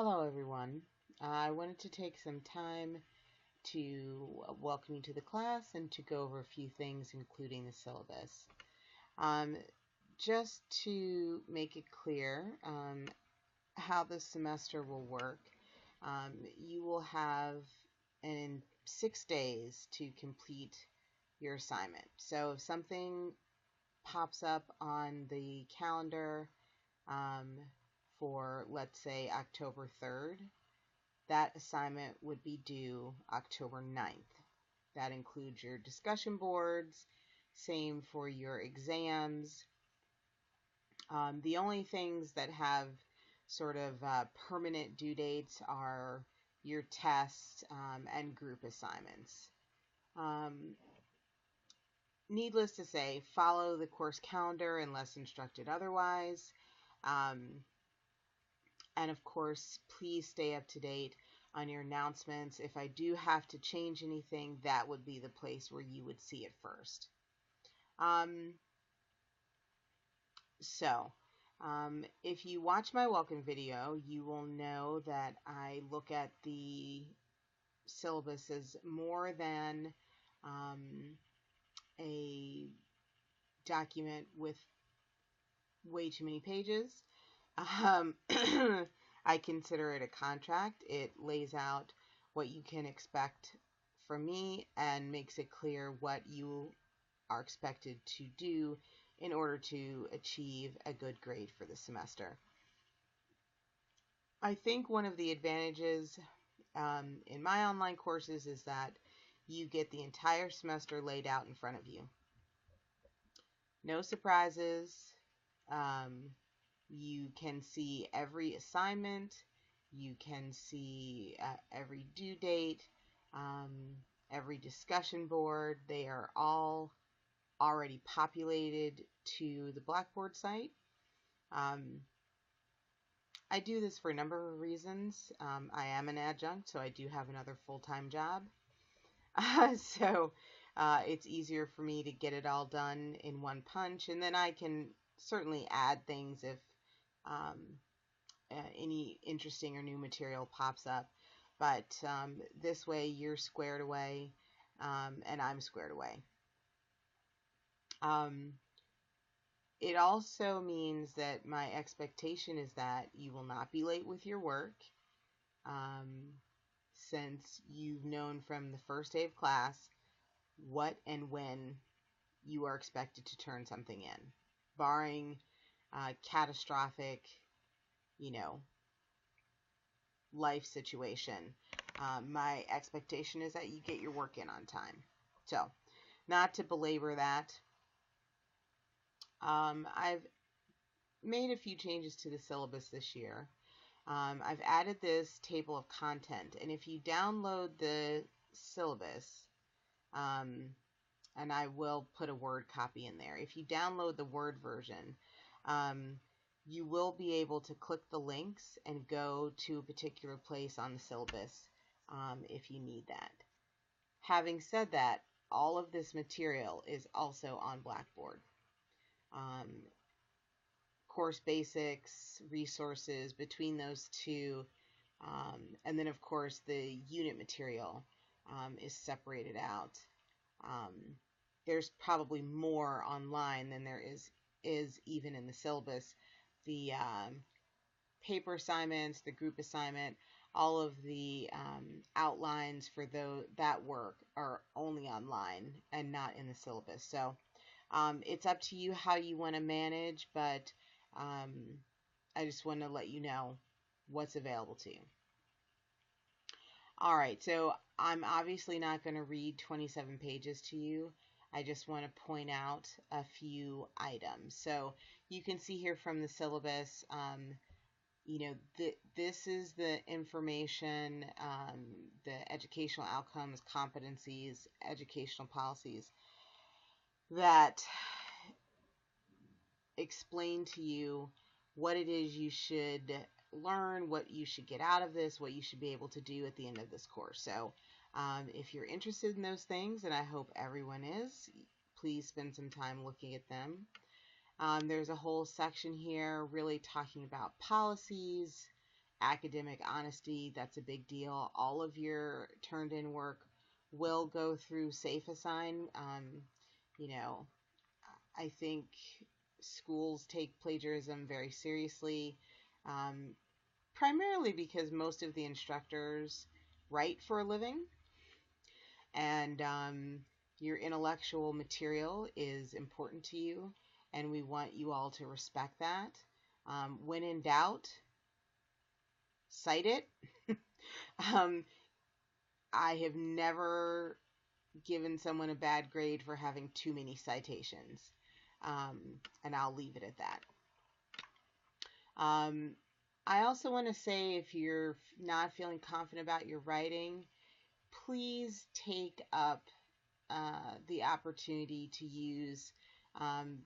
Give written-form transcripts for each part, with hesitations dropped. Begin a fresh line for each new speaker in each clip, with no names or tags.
Hello everyone. I wanted to take some time to welcome you to the class and to go over a few things including the syllabus. Um, just to make it clear how the semester will work, you will have in 6 days to complete your assignment. So if something pops up on the calendar um, for, let's say, October 3rd, that assignment would be due October 9th. That includes your discussion boards, same for your exams. The only things that have sort of permanent due dates are your tests and group assignments. Needless to say, follow the course calendar unless instructed otherwise. Um, And of course, please stay up to date on your announcements. If I do have to change anything, that would be the place where you would see it first. Um, if you watch my welcome video, you will know that I look at the syllabus as more than a document with way too many pages. I consider it a contract. It lays out what you can expect from me and makes it clear what you are expected to do in order to achieve a good grade for the semester. I think one of the advantages in my online courses is that you get the entire semester laid out in front of you. No surprises. You can see every assignment. You can see every due date, every discussion board. They are all already populated to the Blackboard site. I do this for a number of reasons. I am an adjunct, so I do have another full-time job. So it's easier for me to get it all done in one punch, and then I can certainly add things if any interesting or new material pops up. But this way you're squared away and I'm squared away. It also means that my expectation is that you will not be late with your work, since you've known from the first day of class what and when you are expected to turn something in, barring catastrophic, life situation. My expectation is that you get your work in on time. So, not to belabor that, I've made a few changes to the syllabus this year. I've added this table of content, and if you download the syllabus, and I will put a Word copy in there. If you download the Word version, you will be able to click the links and go to a particular place on the syllabus if you need that. Having said that, all of this material is also on Blackboard. Course basics, resources between those two, and then of course the unit material is separated out. There's probably more online than there is even in the syllabus. The paper assignments, the group assignment, all of the outlines for that work are only online and not in the syllabus. So it's up to you how you want to manage, but I just want to let you know what's available to you. All right, so I'm obviously not going to read 27 pages to you. I just want to point out a few items. So you can see here from the syllabus, this is the information, the educational outcomes, competencies, educational policies that explain to you what it is you should learn, what you should get out of this, what you should be able to do at the end of this course. So if you're interested in those things, and I hope everyone is, please spend some time looking at them. There's a whole section here really talking about policies academic honesty, that's a big deal. All of your turned in work will go through Safe Assign. You know, I think schools take plagiarism very seriously, um, primarily because most of the instructors write for a living, and your intellectual material is important to you, and we want you all to respect that. When in doubt, cite it. um, I have never given someone a bad grade for having too many citations, and I'll leave it at that. I also want to say, if you're not feeling confident about your writing, please take up the opportunity to use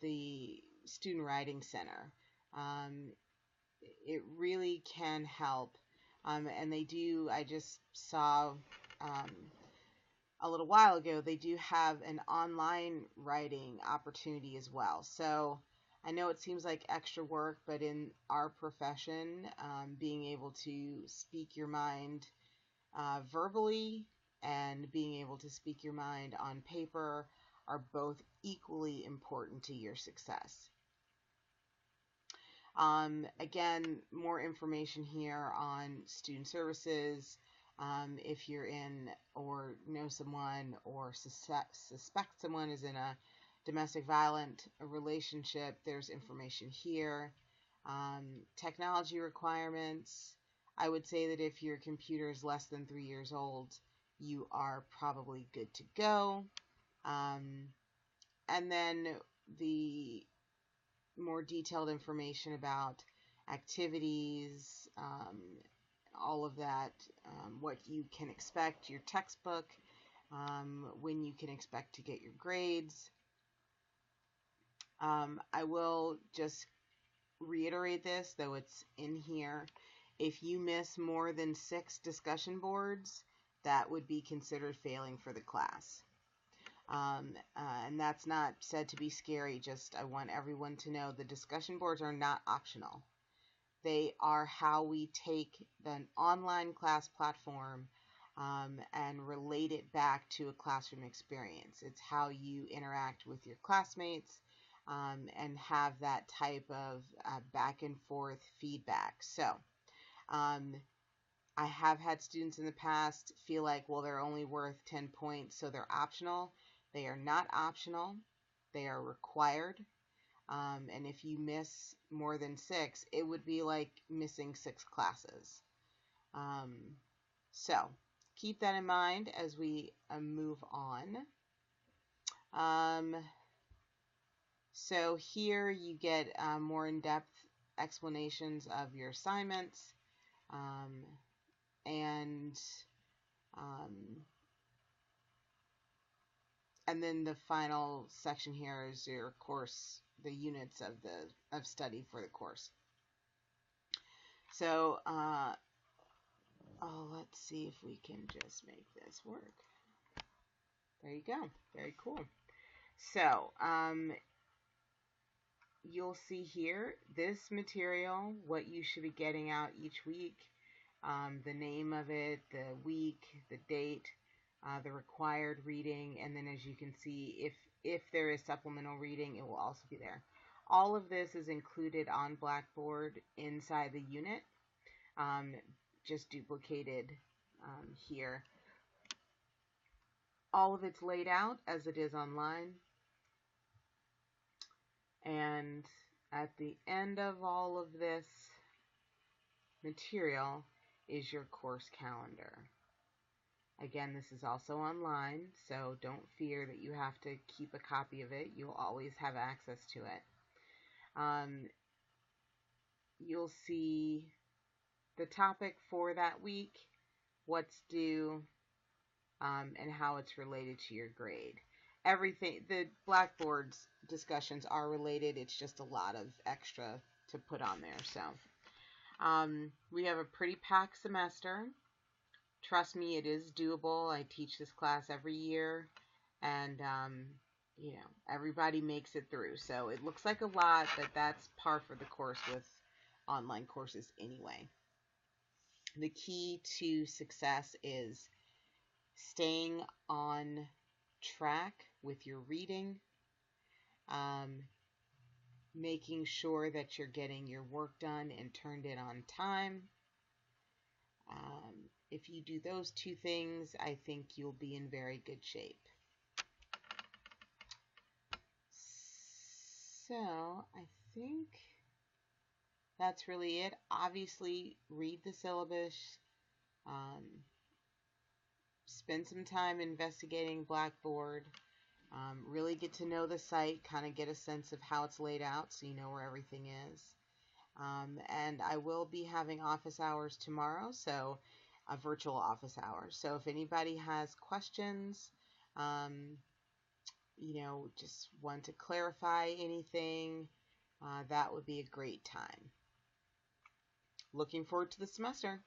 the Student Writing Center. It really can help. And they do, I just saw a little while ago, they do have an online writing opportunity as well. So I know it seems like extra work, but in our profession, being able to speak your mind verbally and being able to speak your mind on paper are both equally important to your success. Again, more information here on student services. If you're in or know someone or suspect someone is in a domestic violent relationship, there's information here. Technology requirements. I would say that if your computer is less than 3 years old, you are probably good to go. And then the more detailed information about activities, all of that, what you can expect, your textbook, when you can expect to get your grades. I will just reiterate this, though it's in here. If you miss more than 6 discussion boards, that would be considered failing for the class. And that's not said to be scary, just I want everyone to know the discussion boards are not optional. They are how we take an online class platform and relate it back to a classroom experience. It's how you interact with your classmates and have that type of back and forth feedback. So I have had students in the past feel like, well, they're only worth 10 points, so they're optional. They are not optional. They are required. And if you miss more than 6, it would be like missing 6 classes. So keep that in mind as we move on. So here you get more in-depth explanations of your assignments, and then the final section here is your course, the units of study for the course. So let's see if we can just make this work. There you go. Very cool. So you'll see here this material, what you should be getting out each week, the name of it, the week, the date, the required reading, and then as you can see, if there is supplemental reading, it will also be there. All of this is included on Blackboard inside the unit, just duplicated here. All of it's laid out as it is online. And at the end of all of this material is your course calendar. Again, this is also online, so don't fear that you have to keep a copy of it. You'll always have access to it. You'll see the topic for that week, what's due, and how it's related to your grade. Everything, the Blackboard's discussions are related. It's just a lot of extra to put on there. So we have a pretty packed semester. Trust me, it is doable. I teach this class every year, and you know, everybody makes it through. So it looks like a lot, but that's par for the course with online courses anyway. The key to success is staying on track with your reading, making sure that you're getting your work done and turned in on time. If you do those two things, I think you'll be in very good shape. So I think that's really it. Obviously, read the syllabus. Spend some time investigating Blackboard. Really get to know the site, kind of get a sense of how it's laid out so you know where everything is. And I will be having office hours tomorrow, so virtual office hours. So if anybody has questions, just want to clarify anything, that would be a great time. Looking forward to the semester.